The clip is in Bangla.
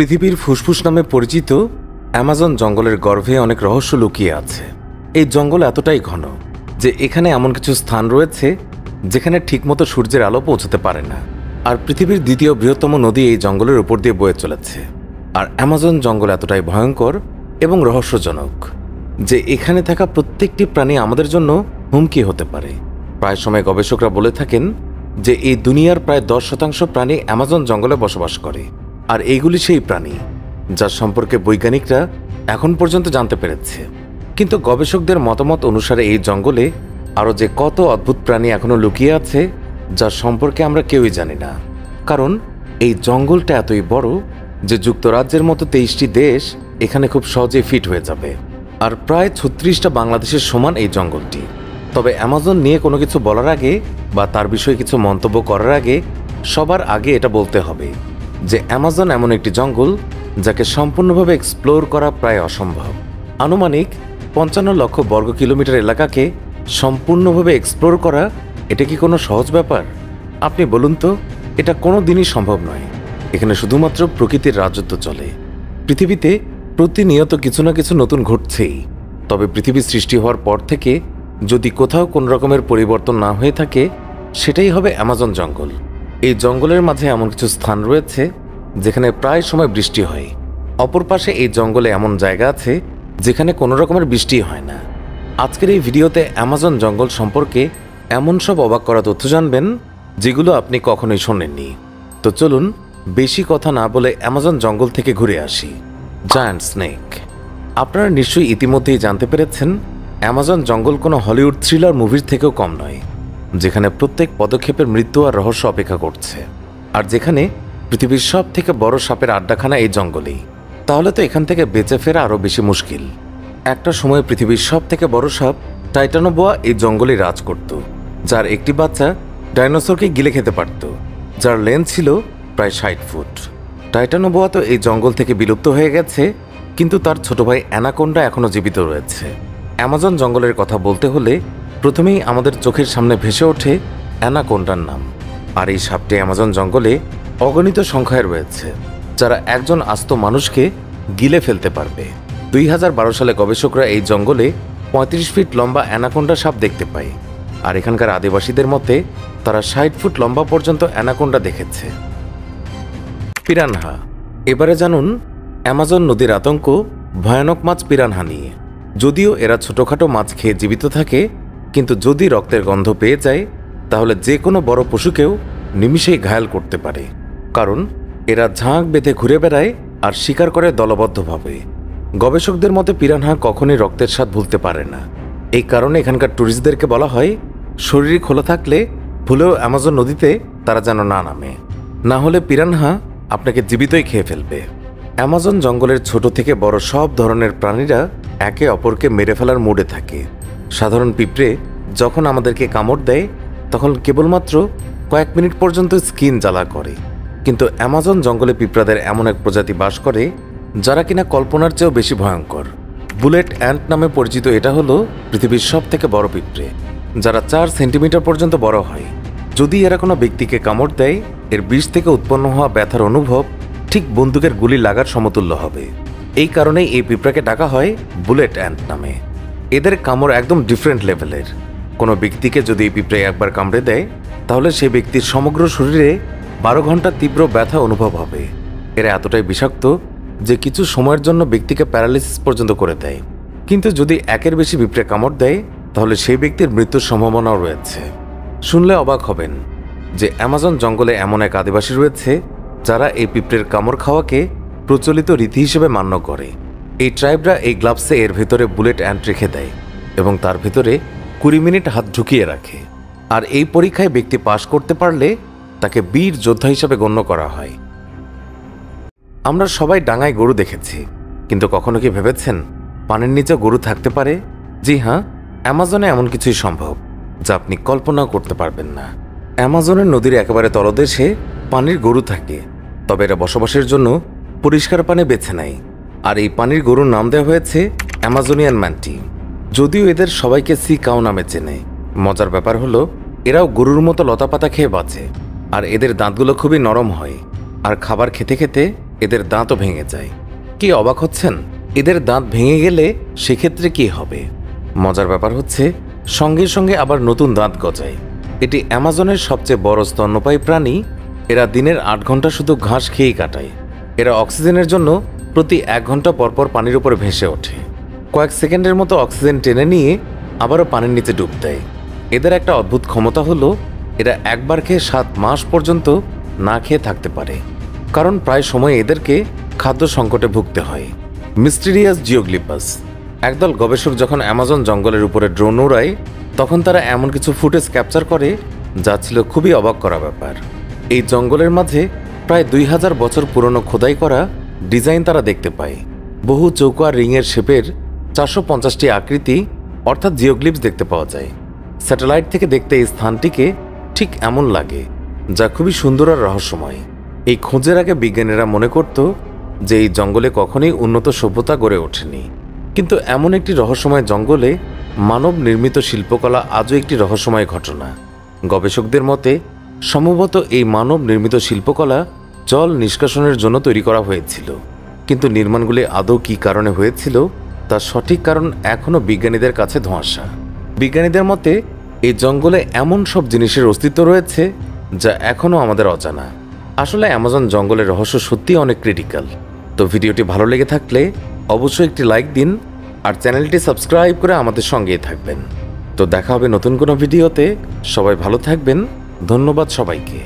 পৃথিবীর ফুসফুস নামে পরিচিত অ্যামাজন জঙ্গলের গর্ভে অনেক রহস্য লুকিয়ে আছে। এই জঙ্গল এতটাই ঘন যে এখানে এমন কিছু স্থান রয়েছে যেখানে ঠিকমতো সূর্যের আলো পৌঁছতে পারে না। আর পৃথিবীর দ্বিতীয় বৃহত্তম নদী এই জঙ্গলের উপর দিয়ে বয়ে চলেছে। আর অ্যামাজন জঙ্গল এতটাই ভয়ঙ্কর এবং রহস্যজনক যে এখানে থাকা প্রত্যেকটি প্রাণী আমাদের জন্য হুমকি হতে পারে। প্রায় সময় গবেষকরা বলে থাকেন যে এই দুনিয়ার প্রায় 10% প্রাণী অ্যামাজন জঙ্গলে বসবাস করে। আর এইগুলি সেই প্রাণী যার সম্পর্কে বৈজ্ঞানিকরা এখন পর্যন্ত জানতে পেরেছে। কিন্তু গবেষকদের মতামত অনুসারে এই জঙ্গলে আরও যে কত অদ্ভুত প্রাণী এখনও লুকিয়ে আছে যার সম্পর্কে আমরা কেউই জানি না। কারণ এই জঙ্গলটা এতই বড় যে যুক্তরাজ্যের মতো 23টি দেশ এখানে খুব সহজেই ফিট হয়ে যাবে। আর প্রায় 36টা বাংলাদেশের সমান এই জঙ্গলটি। তবে অ্যামাজন নিয়ে কোনো কিছু বলার আগে বা তার বিষয়ে কিছু মন্তব্য করার আগে সবার আগে এটা বলতে হবে যে অ্যামাজন এমন একটি জঙ্গল যাকে সম্পূর্ণভাবে এক্সপ্লোর করা প্রায় অসম্ভব। আনুমানিক 55 লক্ষ বর্গ কিলোমিটার এলাকাকে সম্পূর্ণভাবে এক্সপ্লোর করা এটা কি কোনো সহজ ব্যাপার? আপনি বলুন তো, এটা কোনো দিনই সম্ভব নয়। এখানে শুধুমাত্র প্রকৃতির রাজত্ব চলে। পৃথিবীতে প্রতিনিয়ত কিছু না কিছু নতুন ঘটছেই। তবে পৃথিবী সৃষ্টি হওয়ার পর থেকে যদি কোথাও কোনো রকমের পরিবর্তন না হয়ে থাকে সেটাই হবে অ্যামাজন জঙ্গল। এই জঙ্গলের মাঝে এমন কিছু স্থান রয়েছে যেখানে প্রায় সময় বৃষ্টি হয়। অপর পাশে এই জঙ্গলে এমন জায়গা আছে যেখানে কোনো রকমের বৃষ্টি হয় না। আজকের এই ভিডিওতে অ্যামাজন জঙ্গল সম্পর্কে এমন সব অবাক করা তথ্য জানবেন যেগুলো আপনি কখনোই শোনেননি। তো চলুন বেশি কথা না বলে অ্যামাজন জঙ্গল থেকে ঘুরে আসি। Giant snake. আপনারা নিশ্চয়ই ইতিমধ্যেই জানতে পেরেছেন অ্যামাজন জঙ্গল কোনো হলিউড থ্রিলার মুভির থেকেও কম নয়, যেখানে প্রত্যেক পদক্ষেপের মৃত্যু আর রহস্য অপেক্ষা করছে। আর যেখানে পৃথিবীর সব থেকে বড় সাপের আড্ডাখানা এই জঙ্গলেই। তাহলে তো এখান থেকে বেঁচে ফেরা আরও বেশি মুশকিল। একটা সময় পৃথিবীর সব থেকে বড় সাপ টাইটানোবোয়া এই জঙ্গলে রাজ করত, যার একটি বাচ্চা ডাইনোসরকে গিলে খেতে পারত, যার লেন্থ ছিল প্রায় 60 ফুট। টাইটানোবোয়া তো এই জঙ্গল থেকে বিলুপ্ত হয়ে গেছে, কিন্তু তার ছোট ভাই অ্যানাকোন্ডা এখনও জীবিত রয়েছে। অ্যামাজন জঙ্গলের কথা বলতে হলে প্রথমেই আমাদের চোখের সামনে ভেসে ওঠে অ্যানাকোন্ডার নাম। আর এই সাপটি অ্যামাজন জঙ্গলে অগণিত সংখ্যায় রয়েছে, যারা একজন আস্ত মানুষকে গিলে ফেলতে পারবে। 2012 সালে গবেষকরা এই জঙ্গলে 35 ফিট লম্বা অ্যানাকোন্ডা সাপ দেখতে পায়। আর এখানকার আদিবাসীদের মতে তারা 60 ফুট লম্বা পর্যন্ত অ্যানাকোন্ডা দেখেছে। পিরানহা। এবারে জানুন অ্যামাজন নদীর আতঙ্ক ভয়ানক মাছ পিরানহা নিয়ে। যদিও এরা ছোটখাটো মাছ খেয়ে জীবিত থাকে, কিন্তু যদি রক্তের গন্ধ পেয়ে যায় তাহলে যে কোনো বড় পশুকেও নিমিষেই ঘায়াল করতে পারে। কারণ এরা ঝাঁক বেঁধে ঘুরে বেড়ায় আর শিকার করে দলবদ্ধভাবে। গবেষকদের মতে পিরানহা কখনোই রক্তের স্বাদ ভুলতে পারে না। এই কারণে এখানকার ট্যুরিস্টদেরকে বলা হয় শরীর খোলা থাকলে ভুলেও অ্যামাজন নদীতে তারা যেন না নামে, না হলে পিরানহা আপনাকে জীবিতই খেয়ে ফেলবে। অ্যামাজন জঙ্গলের ছোট থেকে বড় সব ধরনের প্রাণীরা একে অপরকে মেরে ফেলার মুডে থাকে। সাধারণ পিঁপড়ে যখন আমাদেরকে কামড় দেয় তখন কেবলমাত্র কয়েক মিনিট পর্যন্ত স্কিন জ্বালা করে, কিন্তু অ্যামাজন জঙ্গলে পিঁপড়াদের এমন এক প্রজাতি বাস করে যারা কিনা কল্পনার চেয়েও বেশি ভয়ঙ্কর। বুলেট অ্যান্ট নামে পরিচিত এটা হলো পৃথিবীর সব থেকে বড় পিঁপড়ে, যারা 4 সেন্টিমিটার পর্যন্ত বড় হয়। যদি এরা কোনো ব্যক্তিকে কামড় দেয় এর বিষ থেকে উৎপন্ন হওয়া ব্যথার অনুভব ঠিক বন্দুকের গুলি লাগার সমতুল্য হবে। এই কারণেই এই পিঁপড়াকে ডাকা হয় বুলেট অ্যান্ট নামে। এদের কামড় একদম ডিফারেন্ট লেভেলের। কোনো ব্যক্তিকে যদি এই পিঁপড়ে একবার কামড়ে দেয় তাহলে সেই ব্যক্তির সমগ্র শরীরে 12 ঘন্টা তীব্র ব্যথা অনুভব হবে। এরা এতটাই বিষাক্ত যে কিছু সময়ের জন্য ব্যক্তিকে প্যারালাইসিস পর্যন্ত করে দেয়। কিন্তু যদি একের বেশি পিঁপড়ে কামড় দেয় তাহলে সেই ব্যক্তির মৃত্যুর সম্ভাবনাও রয়েছে। শুনলে অবাক হবেন যে অ্যামাজন জঙ্গলে এমন এক আদিবাসী রয়েছে যারা এই পিঁপড়ের কামড় খাওয়াকে প্রচলিত রীতি হিসেবে মান্য করে। এই ট্রাইবরা এই গ্লাভসে এর ভেতরে বুলেট অ্যান্ট রেখে দেয় এবং তার ভেতরে 20 মিনিট হাত ঢুকিয়ে রাখে। আর এই পরীক্ষায় ব্যক্তি পাশ করতে পারলে তাকে বীর যোদ্ধা হিসেবে গণ্য করা হয়। আমরা সবাই ডাঙায় গরু দেখেছি, কিন্তু কখনো কি ভেবেছেন পানির নিচে গরু থাকতে পারে? জি হ্যাঁ, অ্যামাজনে এমন কিছুই সম্ভব যা আপনি কল্পনাও করতে পারবেন না। অ্যামাজনের নদীর একেবারে তলদেশে পানির গরু থাকে, তবে এরা বসবাসের জন্য পরিষ্কার পানি বেছে নেয়। আর এই পানির গরুর নাম দেওয়া হয়েছে অ্যামাজনিয়ান ম্যান্টি। যদিও এদের সবাইকে সি কাউ নামে চেনে। মজার ব্যাপার হলো এরাও গরুর মতো লতাপাতা খেয়ে বাঁচে। আর এদের দাঁতগুলো খুবই নরম হয়। আর খাবার খেতে খেতে এদের দাঁতও ভেঙে যায়। কি অবাক হচ্ছেন? এদের দাঁত ভেঙে গেলে সেক্ষেত্রে কি হবে? মজার ব্যাপার হচ্ছে সঙ্গে সঙ্গে আবার নতুন দাঁত গজায়। এটি অ্যামাজনের সবচেয়ে বড় স্তন্যপায়ী প্রাণী। এরা দিনের 8 ঘন্টা শুধু ঘাস খেয়েই কাটায়। এরা অক্সিজেনের জন্য প্রতি 1 ঘন্টা পরপর পানির উপরে ভেসে ওঠে। কয়েক সেকেন্ডের মতো অক্সিজেন টেনে নিয়ে আবারও পানির নিচে ডুব দেয়। এদের একটা অদ্ভুত ক্ষমতা হলো এরা একবার খেয়ে 7 মাস পর্যন্ত না খেয়ে থাকতে পারে, কারণ প্রায় সময় এদেরকে খাদ্য সংকটে ভুগতে হয়। মিস্টিরিয়াস জিওগ্লিপাস। একদল গবেষক যখন অ্যামাজন জঙ্গলের উপরে ড্রোন উড়ায় তখন তারা এমন কিছু ফুটেজ ক্যাপচার করে যা ছিল খুবই অবাক করা ব্যাপার। এই জঙ্গলের মাঝে প্রায় 2000 বছর পুরনো খোদাই করা ডিজাইন তারা দেখতে পায়। বহু চৌকো আর রিংয়ের শেপের 450টি আকৃতি অর্থাৎ জিওগ্লিপস দেখতে পাওয়া যায়। স্যাটেলাইট থেকে দেখতে এই স্থানটিকে ঠিক এমন লাগে, যা খুবই সুন্দর আর রহস্যময়। এই খোঁজের আগে বিজ্ঞানীরা মনে করত যে এই জঙ্গলে কখনোই উন্নত সভ্যতা গড়ে ওঠেনি, কিন্তু এমন একটি রহস্যময় জঙ্গলে মানব নির্মিত শিল্পকলা আজও একটি রহস্যময় ঘটনা। গবেষকদের মতে সম্ভবত এই মানব নির্মিত শিল্পকলা জল নিষ্কাশনের জন্য তৈরি করা হয়েছিল, কিন্তু নির্মাণগুলি আদৌ কী কারণে হয়েছিল তার সঠিক কারণ এখনও বিজ্ঞানীদের কাছে ধোঁয়াশা। বিজ্ঞানীদের মতে এই জঙ্গলে এমন সব জিনিসের অস্তিত্ব রয়েছে যা এখনও আমাদের অজানা। আসলে অ্যামাজন জঙ্গলের রহস্য সত্যিই অনেক ক্রিটিক্যাল। তো ভিডিওটি ভালো লেগে থাকলে অবশ্যই একটি লাইক দিন আর চ্যানেলটি সাবস্ক্রাইব করে আমাদের সঙ্গেই থাকবেন। তো দেখা হবে নতুন কোনো ভিডিওতে। সবাই ভালো থাকবেন। ধন্যবাদ সবাইকে।